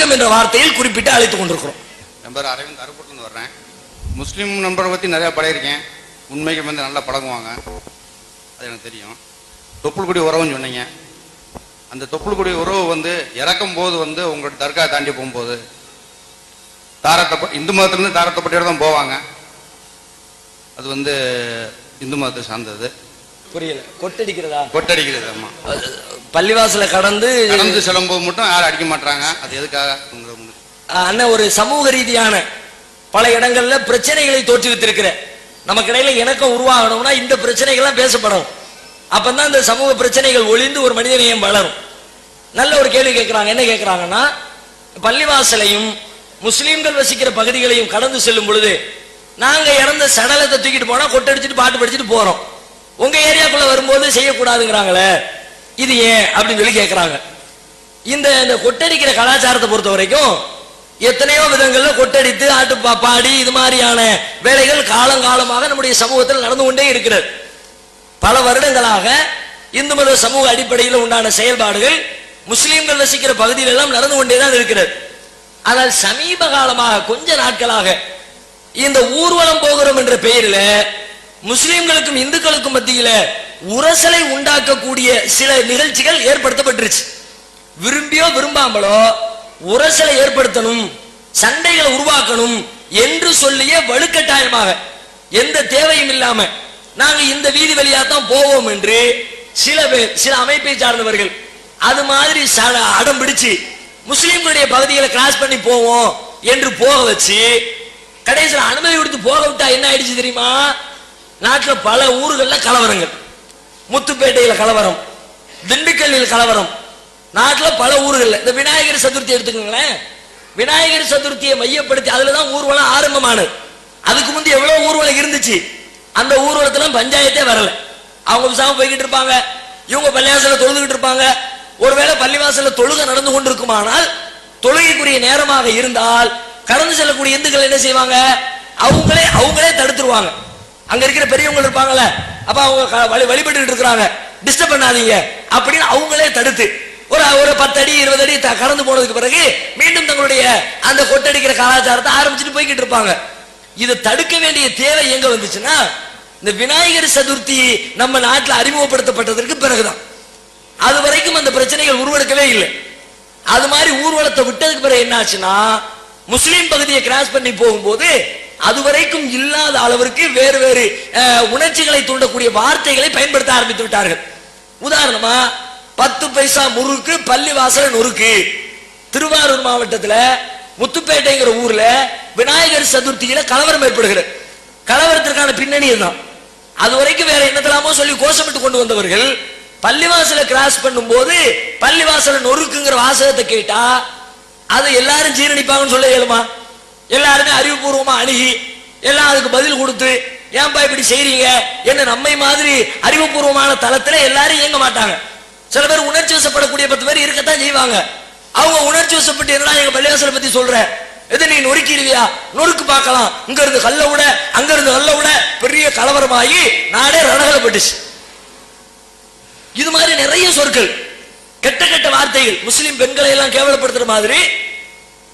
சமூகம் என்ற வார்த்தையில் குறிப்பிட்டு அழைத்துக் கொண்டிருக்கிறோம். நம்பர் அரவிந்த் அருப்புலேருந்து வர்றேன். முஸ்லீம் நண்பரை பற்றி நிறையா பழகிருக்கேன். உண்மைக்கு வந்து நல்லா பழகுவாங்க, அது எனக்கு தெரியும். தொப்புள்குடி உறவுன்னு சொன்னீங்க. அந்த தொப்புள்குடி உறவு வந்து இறக்கும் போது வந்து உங்களோட தர்கா தாண்டி போகும்போது தாரத்தை இந்து மதத்துலேருந்து தாரத்தைப்பட்டியோட தான் போவாங்க. அது வந்து இந்து மதத்தை சார்ந்தது. புரியல. கொட்டடிக்கிறதா? கொட்டடிக்கிறது. ஆமா, பள்ளிவாசல கடந்து செல்லும்போது மட்டும் யாரும் அடிக்க மாட்டாங்க. அது எதுக்காக? அண்ணன் ஒரு சமூக ரீதியான பல இடங்கள்ல பிரச்சனைகளை தோற்றுவித்திருக்கிற நமக்கு இடையில இணக்கம் உருவாகணும்னா இந்த பிரச்சனைகள்லாம் பேசப்படும். அப்பதான் இந்த சமூக பிரச்சனைகள் ஒளிந்து ஒரு மனிதநேயம் வளரும். நல்ல ஒரு கேள்வி கேட்கிறாங்க. என்ன கேட்கிறாங்கன்னா, பள்ளிவாசலையும் முஸ்லீம்கள் வசிக்கிற பகுதிகளையும் கடந்து செல்லும் பொழுது நாங்க இறந்த சடலத்தை தூக்கிட்டு போனா கொட்டடிச்சுட்டு பாட்டு படிச்சுட்டு போறோம், உங்க ஏரியாக்குள்ள வரும்போது செய்யக்கூடாதுங்கிறாங்களே, இது ஏன் அப்படின்னு சொல்லி கேட்கிறாங்க. இந்த கொட்டடிக்கிற கலாச்சாரத்தை பொறுத்த வரைக்கும் எத்தனையோ விதங்கள்ல கொட்டடித்து ஆட்டு பாடி இது மாதிரியான வேலைகள் காலங்காலமாக நம்முடைய சமூகத்தில் நடந்து கொண்டே இருக்கிறது. பல வருடங்களாக இந்து மத சமூக அடிப்படையில் உண்டான செயல்பாடுகள் முஸ்லீம்கள் வசிக்கிற பகுதியில் எல்லாம் நடந்து கொண்டேதான் இருக்கிறது. ஆனால் சமீப காலமாக கொஞ்ச நாட்களாக இந்த ஊர்வலம் போகிறோம் என்ற பெயரில் முஸ்லீம்களுக்கும் இந்துக்களுக்கும் மத்தியில உரசலை உண்டாக்கக்கூடிய சில நிகழ்ச்சிகள் ஏற்படுத்தப்பட்டுருச்சு. விரும்பியோ விரும்பாமலோ உரசலை ஏற்படுத்தணும், சண்டைகளை உருவாக்கணும் என்று சொல்லிய வலுக்கட்டாயமாக எந்த தேவையும் இல்லாம நாங்க இந்த வீதி வழியா தான் போவோம் என்று சில பேர், சில அமைப்பை சார்ந்தவர்கள் அது மாதிரி அடம் பிடிச்சு முஸ்லீம்களுடைய பகுதிகளை கிராஸ் பண்ணி போவோம் என்று போக வச்சு கடைசியில் அனுமதி கொடுத்து போக விட்டா என்ன ஆயிடுச்சு தெரியுமா? நாட்டில் பல ஊர்களில் கலவரங்கள், முத்துப்பேட்டையில கலவரம், திண்டுக்கல்லில் கலவரம், நாட்டில் பல ஊர்களில். இந்த விநாயகர் சதுர்த்தி எடுத்துக்கோங்களேன். விநாயகர் சதுர்த்தியை மையப்படுத்தி அதுலதான் ஊர்வலம் ஆரம்பமானது. அதுக்கு முந்தைய எவ்வளவு ஊர்வலம் இருந்துச்சு. அந்த ஊர்வலத்துல பஞ்சாயத்தே வரல. அவங்க விசாம போய்கிட்டு இருப்பாங்க, இவங்க பள்ளிவாசல தொழுதுகிட்டு இருப்பாங்க. ஒருவேளை பள்ளிவாசல தொழுகை நடந்து கொண்டிருக்குமானால் தொழுகைக்குரிய நேரமாக இருந்தால் கடந்து செல்லக்கூடிய இந்துக்கள் என்ன செய்வாங்க? அவங்களே தடுத்துருவாங்க. அங்க இருக்கிற பெரியவங்க இருப்பாங்கல்ல, அப்ப அவங்க வழிபட்டு இருக்கிறாங்க, டிஸ்டர்ப் பண்ணாதீங்க அப்படின்னு அவங்களே தடுத்து ஒரு 10 அடி 20 அடி கடந்து போனதுக்கு பிறகு மீண்டும் தங்களுடைய அந்த கொட்டடிக்கிற கலாச்சாரத்தை ஆரம்பிச்சுட்டு போய்கிட்டு இருப்பாங்க. இதை தடுக்க வேண்டிய தேவை எங்க வந்துச்சுன்னா, இந்த விநாயகர் சதுர்த்தி நம்ம நாட்டில் அறிமுகப்படுத்தப்பட்டதற்கு பிறகுதான். அது வரைக்கும் அந்த பிரச்சனைகள் உருவெடுக்கவே இல்லை. அது மாதிரி ஊர்வலத்தை விட்டதுக்கு பிறகு என்ன ஆச்சுன்னா, முஸ்லீம் பகுதியை கிராஸ் பண்ணி போகும்போது அதுவரைக்கும் இல்லாத அளவிற்கு வேறு வேறு உணர்ச்சிகளை தூண்டக்கூடிய வார்த்தைகளை பயன்படுத்த ஆரம்பித்து விட்டார்கள். உதாரணமா 10 பைசா முறுக்கு பள்ளிவாசல நொறுக்கு. திருவாரூர் மாவட்டத்தில் முத்துப்பேட்டைங்கிற ஊர்ல விநாயகர் சதுர்த்தியில கலவரம் ஏற்படுகிறது. கலவரத்திற்கான பின்னணி தான். அது வரைக்கும் வேற என்னத்தலாமோ சொல்லி கோஷமிட்டு கொண்டு வந்தவர்கள் பள்ளிவாசல கிராஸ் பண்ணும் போது பள்ளிவாசல நொறுக்குங்கிற வாசகத்தை கேட்டா அதை எல்லாரும் ஜீரணிப்பாங்கன்னு சொல்ல இயலுமா? எல்லாருமே அறிவுபூர்வமா அணுகி எல்லாம் அதுக்கு பதில் கொடுத்து ஏன்பா இப்படி செய்றீங்க என்ன நம்மை மாதிரி அறிவுபூர்வமான தளத்துல எல்லாரும் இயங்க மாட்டாங்க. சில பேர் உணர்ச்சி வசப்படக்கூடிய 10 பேர் இருக்கத்தான் செய்வாங்க. அவங்க உணர்ச்சி வசப்பட்டு என்னடா எங்க பள்ளிவாசலை பத்தி சொல்ற, எது நீ நொறுக்கிடுவியா, நொறுக்கு பார்க்கலாம், இங்க இருந்து கல்ல விட அங்க இருந்து கல்ல விட பெரிய கலவரமாகி நாடே ரணகலப்பட்டுச்சு. இது மாதிரி நிறைய சொற்கள், கெட்ட கெட்ட வார்த்தைகள், முஸ்லிம் பெண்களை எல்லாம் கேவலப்படுத்துற மாதிரி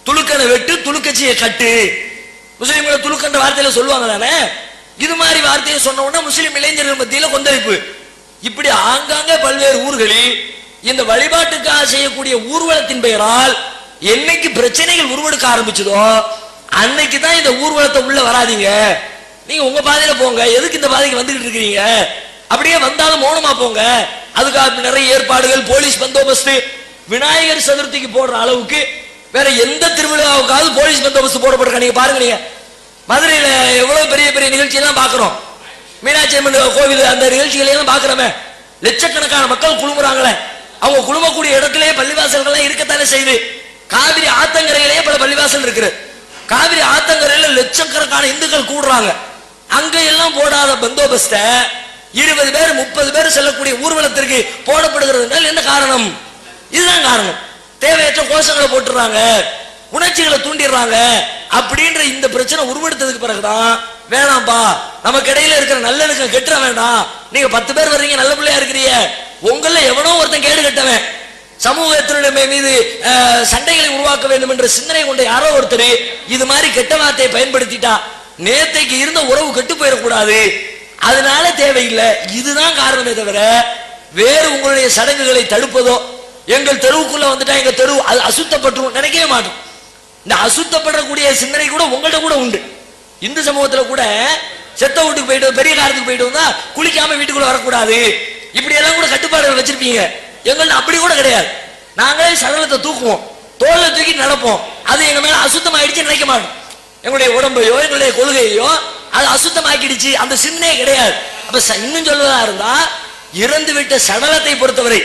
துளுக்கனை வெட்டு துளுக்கச்சியை கட்டு, முஸ்லிம்களை துளுக்கன்ற வார்த்தையில சொல்லுவாங்க தானே. இது மாதிரி வார்த்தையை சொன்ன உடனே முஸ்லிம் இளைஞர்கள் மத்தியில கொந்தளிப்பு. இப்படி ஆங்காங்கே பல்வேறு ஊர்களில் இந்த வழிபாட்டுக்காக செய்யக்கூடிய ஊர்வலத்தின் பெயரால் என்னைக்கு பிரச்சனைகள் உருவெடுக்க ஆரம்பிச்சதோ அன்னைக்கு தான் இந்த ஊர்வலத்தை உள்ள வராதீங்க, நீங்க உங்க பாதையில போங்க, எதுக்கு இந்த பாதைக்கு வந்துகிட்டு இருக்கிறீங்க, அப்படியே வந்தாலும் மௌனமா போங்க. அதுக்காக நிறைய ஏற்பாடுகள், போலீஸ் பந்தோபஸ்து. விநாயகர் சதுர்த்திக்கு போடுற அளவுக்கு வேற எந்த திருவிழாவுக்காவது போலீஸ் பந்தோபஸ்து போடப்பட்டிருக்க நீங்க பாருங்க. நீங்க மதுரையில எவ்வளவு பெரிய பெரிய நிகழ்ச்சி எல்லாம் பாக்குறோம், மீனாட்சி அம்மன் கோவில் அந்த நிகழ்ச்சிகளை எல்லாம் பாக்குறோமே, லட்சக்கணக்கான மக்கள் குழுமுறாங்களே, அவங்க குழுமக்கூடிய இடத்திலேயே பள்ளிவாசல்கள் இருக்கத்தானே செய்து. காவிரி ஆத்தங்கரையிலேயே பல பள்ளிவாசல் இருக்கு. காவிரி ஆத்தங்கரையில லட்சக்கணக்கான இந்துக்கள் கூடுறாங்க. அங்க எல்லாம் போடாத பந்தோபஸ்த 20 பேர் 30 பேர் செல்லக்கூடிய ஊர்வலத்திற்கு போடப்படுகிறது. என்ன காரணம்? இதுதான் காரணம். தேவையற்ற கோஷங்களை போட்டுறாங்க, உணர்ச்சிகளை தூண்டிடுறாங்க. அப்படின்ற இந்த பிரச்சனை உருவெடுத்ததுக்கு பிறகுதான் வேணாம்பா, நமக்கு இடையில இருக்கிற நல்லெண்ணம் கெட்டுற வேண்டாம், நீங்க 10 பேர் வர்றீங்க, நல்ல பிள்ளையா இருக்கிறீங்க, உங்கள எவனோ ஒருத்தன் கேடு கட்டவன் சமூகத்தினுடைய மீது சண்டைகளை உருவாக்க வேண்டும் என்ற சிந்தனை கொண்ட யாரோ ஒருத்தர் இது மாதிரி கெட்ட வார்த்தையை பயன்படுத்திட்டா நேத்தைக்கு இருந்த உறவு கெட்டு போயிடக்கூடாது, அதனால தேவையில்லை. இதுதான் காரணமே தவிர வேறு உங்களுடைய சடங்குகளை தடுப்பதோ எங்கள் தெருவுக்குள்ள வந்துட்டா எங்க தெரு அது அசுத்தப்பட்டுரும் நினைக்கவே மாட்டோம். இந்த அசுத்தப்படக்கூடிய சிந்தனை கூட உங்கள்ட்ட கூட உண்டு. இந்து சமூகத்துல கூட செத்த வீட்டுக்கு போயிட்டு பெரிய காலத்துக்கு போயிட்டு வந்தா குளிக்காம வீட்டுக்குள்ள வரக்கூடாது, இப்படி எல்லாம் கூட கட்டுப்பாடுகள் வச்சிருப்பீங்க. எங்கள்ட்ட அப்படி கூட கிடையாது. நாங்களே சடலத்தை தூக்குவோம், தோல்ல தூக்கி நடப்போம். அது எங்க மேல அசுத்தமாயிடுச்சு நினைக்க மாட்டோம். எங்களுடைய உடம்பையோ எங்களுடைய கொள்கையோ அது அசுத்தமாக்கிடுச்சு அந்த சிந்தனையே கிடையாது. அப்ப இன்னும் சொல்வதா இருந்தா இறந்து விட்ட சடலத்தை பொறுத்தவரை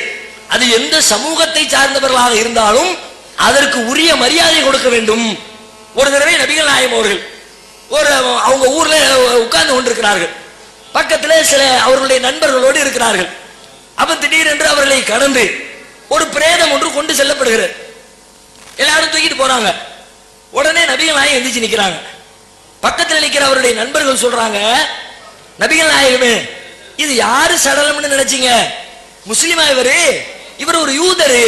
அது எந்த சமூகத்தை சார்ந்தவர்களாக இருந்தாலும் அதற்கு உரிய மரியாதை கொடுக்க வேண்டும். ஒரு தடவை நபிகள் நாயகம் அவர்கள் ஒரு அவங்க ஊர்ல உட்கார்ந்து கொண்டிருக்கிறார்கள். பக்கத்துல சில அவர்களுடைய நண்பர்களோடு இருக்கிறார்கள். அப்ப திடீரென்று அவர்களை கடந்து ஒரு பிரேதம் ஒன்று கொண்டு செல்லப்படுகிறது. எல்லாரும் தூக்கிட்டு போறாங்க. உடனே நபிகள் நாயகம் எந்திரிச்சு நிக்கிறாங்க. பக்கத்தில் நிக்கிற அவருடைய நண்பர்கள் சொல்றாங்க, நபிகள் நாயகமே இது யாரு சடலம்னு நினைச்சீங்க? முஸ்லிமா இவரு? இவர் ஒரு யூதரு.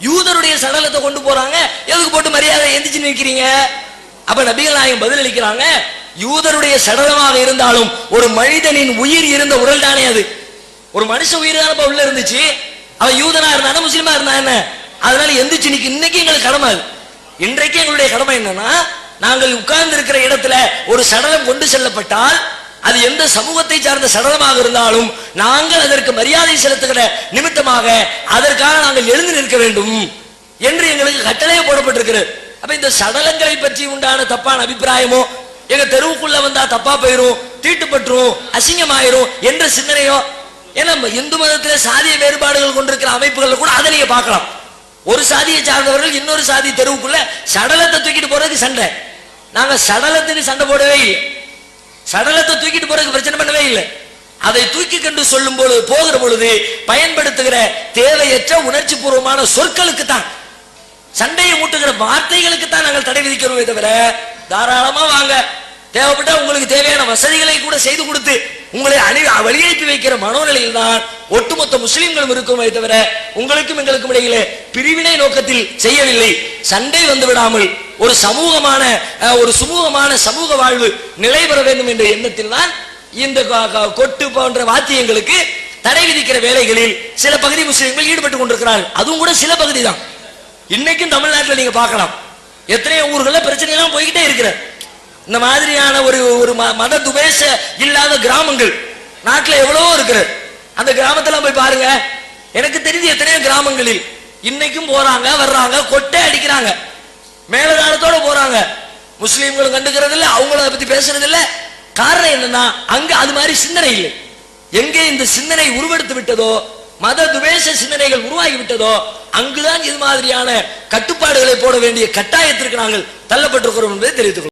யூதருடைய சடலத்தை கொண்டு போறாங்க, எதுக்கு போட்டு மரியாதை எந்திரிச்சு நிற்கிறீங்க? அப்ப நபிகள் நாயகம் பதில் அளிக்கிறாங்க, யூதருடைய சடலமாக இருந்தாலும் ஒரு மனிதனின் உயிர் இருந்த உடல் தானே அது. ஒரு மனுஷ உயிர் தானே உள்ள இருந்துச்சு. அவன் யூதனா இருந்தானே முஸ்லிமா இருந்தா என்ன? அதனால எந்திரிச்சு நிக்க இன்னைக்கு எங்களுக்கு கடமை அது. இன்றைக்கு எங்களுடைய கடமை என்னன்னா, நாங்கள் உட்கார்ந்து இருக்கிற இடத்துல ஒரு சடலம் கொண்டு செல்லப்பட்டால் அது எந்த சமூகத்தை சார்ந்த சடலமாக இருந்தாலும் நாங்கள் அதற்கு மரியாதை செலுத்துகிற நிமித்தமாக அதற்காக நாங்கள் எழுந்து நிற்க வேண்டும் என்று எங்களுக்கு கட்டளையே போடப்பட்டிருக்கிறது. அப்ப இந்த சடலங்களை பற்றி உண்டான தப்பான அபிப்பிராயமோ எங்க தெருவுக்குள்ள வந்தா தப்பா போயிரும், தீட்டுப்பட்டுரும், அசிங்கமாயிரும் என்ற சிந்தனையோ, ஏன்னா இந்து மதத்துல சாதிய வேறுபாடுகள் கொண்டிருக்கிற அமைப்புகள் கூட அதை நீங்க பார்க்கலாம். ஒரு சாதியை சார்ந்தவர்கள் இன்னொரு சாதி தெருவுக்குள்ள சடலத்தை தூக்கிட்டு போறதுக்கு சண்டை. நாங்க சடலத்துக்கு சண்டை போடவே இல்லை. சடலத்தை தூக்கிட்டு போறதுக்கு பிரச்சனை பண்ணவே இல்லை. அதை தூக்கி கண்டு சொல்லும் பொழுது போகிற பொழுது பயன்படுத்துகிற தேவையற்ற உணர்ச்சி பூர்வமான சொற்களுக்கு தான், சண்டையை மூட்டுகிற வார்த்தைகளுக்கு தான் நாங்கள் தடை விதிக்கிறோமே தவிர தாராளமா வாங்க, தேவைப்பட்ட உங்களுக்கு தேவையான வசதிகளை கூட செய்து கொடுத்து உங்களை வழி அனுப்பி வைக்கிற மனோநிலையில் தான் ஒட்டுமொத்த முஸ்லிம்களும் இருக்குமே தவிர உங்களுக்கும் எங்களுக்கும் இடையிலே பிரிவினை நோக்கத்தில் செய்யவில்லை. சண்டை வந்து விடாமல் ஒரு சுமூகமான சமூக வாழ்வு நிலை பெற வேண்டும் என்ற எண்ணத்தில் தான் இந்த கொட்டு போன்ற வாத்தியங்களுக்கு தடை விதிக்கிற வேலைகளில் சில பகுதி முஸ்லிம்கள் ஈடுபட்டுக் கொண்டிருக்கிறார்கள். அதுவும் கூட சில பகுதி தான். இன்னைக்கும் தமிழ்நாட்டில் நீங்க பார்க்கலாம், எத்தனையோ ஊர்களில் பிரச்சனை எல்லாம் போய்கிட்டே இருக்கிற இந்த மாதிரியான ஒரு மத துவேஷ இல்லாத கிராமங்கள் நாட்டில் எவ்வளவோ இருக்கிறது. அந்த கிராமத்துல போய் பாருங்க. எனக்கு தெரிஞ்சு எத்தனையோ கிராமங்களில் இன்னைக்கும் போறாங்க வர்றாங்க, கொட்டை அடிக்கிறாங்க, மேலதாளத்தோட போறாங்க. முஸ்லீம்களும் கண்டுக்கிறது இல்லை, அவங்கள பத்தி பேசுறது இல்லை. காரணம் என்னன்னா அங்க அது மாதிரி சிந்தனை இல்லை. எங்கே இந்த சிந்தனை உருவெடுத்து விட்டதோ, மத துவேஷ சிந்தனைகள் உருவாகி விட்டதோ, அங்குதான் இது மாதிரியான கட்டுப்பாடுகளை போட வேண்டிய கட்டாயத்திற்கு நாங்கள் தள்ளப்பட்டிருக்கிறோம் என்பதை தெரிவித்துக் கொள்கிறோம்.